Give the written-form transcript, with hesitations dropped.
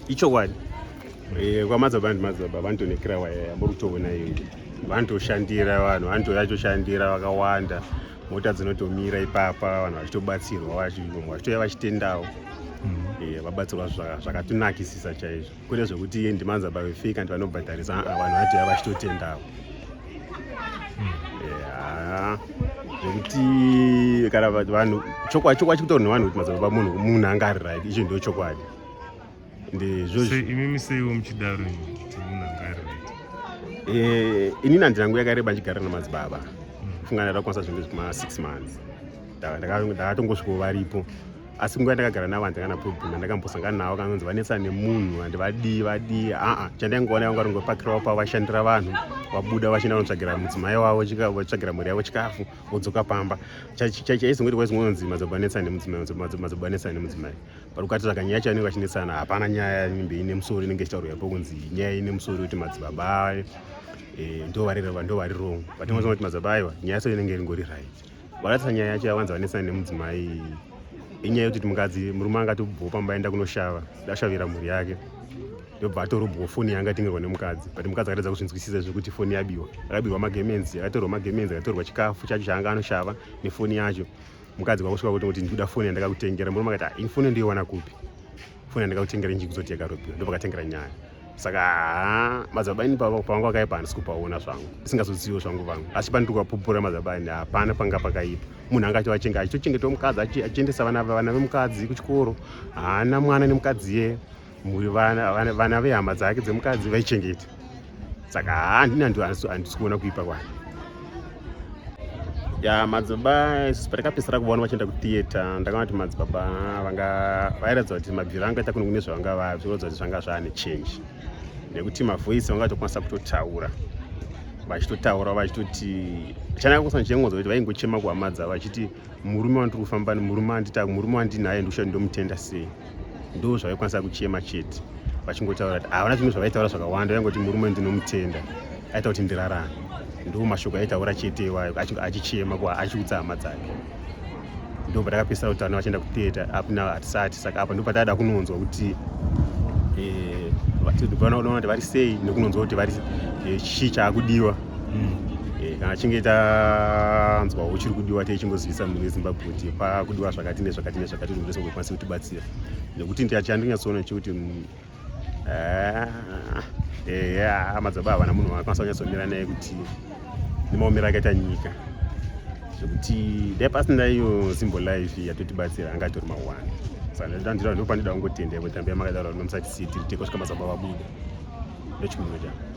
ichokwadi kwamadzibaba madzibaba vantonekera muri kutoona iyo vanotoshandira vanhu vanotoshandira vakawanda mota dzinotomira ipapa vanhu vachitobatsirwa vachitouya vachitendawo vabatsirwa zvakatonakisisa chaizvo kune zvekuti ndimadzibaba vefika ndi vanobhadharisa vanhu vatoya vachitotendawo zvekuti kana vanhu chokwadi chikutaura nevanhu kuti madzibaba munhu anga ari right icho ndio chokwadi imimi seiwo muchidaro kuti munhu anga ari right inini handinangu yakareba nchigara namadzibaba fungana ndakwanisa zvinhu zvekuma6 months ndakatongosvikawo varipo asi nguva ndakagara navo handingana problem andakambosangana navo kanonzi vanetsa nemunhu handivadii chandaingoona yanga ringopakirawo pavo vashandira vanhu vabuda vachienda kunotsvagira mudzimai wavo vachitsvagira mhuri yavo chikafu vodzoka pamba chaizongoti kwaizongonzi madzibaba anetsa nemudzimai pari kukati saka nyaya chavanenge vachinetsana hapana nyaya inenge ine musoro inenge ichitaurwa ipo kunzi nyaya ine musoro kuti madzibaba ndo vari wrong but ngozonga kuti madzibaba aiwa nyaya yacho inenge iringori right vakatsa nyaya yacho yavanza vanetsana nemudzimai inyaya yekuti mukadzi murume angatobvawo pamba aenda kunoshava dashavira mhuri yake ndobva atorobvawo foni yanga atengerwa nemukadzi but mukadzi akatadza kuzvinzwisisa zvekuti foni yabiwa akabirwa magemenzi akatorwa magemenzi akatorwa chikafu chacho chaanga anoshava nefoni yacho mukadzi kwakusvika kuti ndikuda foni yandakakutengera murume akati foni yandiiwana kupi foni yandakakutengera inji kuzoti yakarobiwa ndopakatengera nyaya saka madzibaba ini pavanga vakaipa handisi kupaona zvangu ndisingazoziviwo zvangu vangu asi pandiri kuvapupura madzibaba ini hapana panga pakaipa munhu anga achitochengetawo mukadzi achiendesa vana vemukadzi kuchikoro haana mwana nemukadzi vana vehama dzake dzemukadzi vaichengeta saka handini handisi kuona kuipa kwake madzibaba isusu patakapedzisira kuvaona vachienda kutheatre ndakaona kuti madzibaba vairatidza kuti mabviro angaita kuno kune zvavanga vazviratidza kuti zvanga zvaane change nekuti mavhoisi vanga vatokwanisa kutotaura vachitoti chandakangosa ndichingozwa kuti vaingochema kuhama dzavo vachiti murume wandiri kufamba murume wandinaye ndomutenda sei ndo zvavaikwanisa kuchema chete vachingotaura kuti havana zvimwe zvavaitaura zvakawanda vaingoti murume ndinomutenda aita kuti ndirarame ndo mashoko aitaura chete iwayo achichema achiudza hama dzake ndo patakapedzisira kuti vana vachienda kutheatre apina hatisati saka apa ndo patada kunonzwa kuti vanaona kuti vari sei nekunonzwa kuti vari chii chaakudiwa kana chinge tanzwawo chiri kudiwa teichingozivisa munhu wezimbabwe kuti pakudiwa zvakati nezvakati nezvakati kuti murese ngokwanisa kutibatsira nekuti chandinyasoona chekuti madzibaba havana munhu vakwanisa kunyatsomira naye kuti nemaomero akaita nyika zvekuti dai pasina iyo Simple Life yatotibatsira anga tori mawani saka ndopandida kungotenda kuti tambe makadaura nomusati siti tiri kusvika madzibaba vabuda ndochikunoita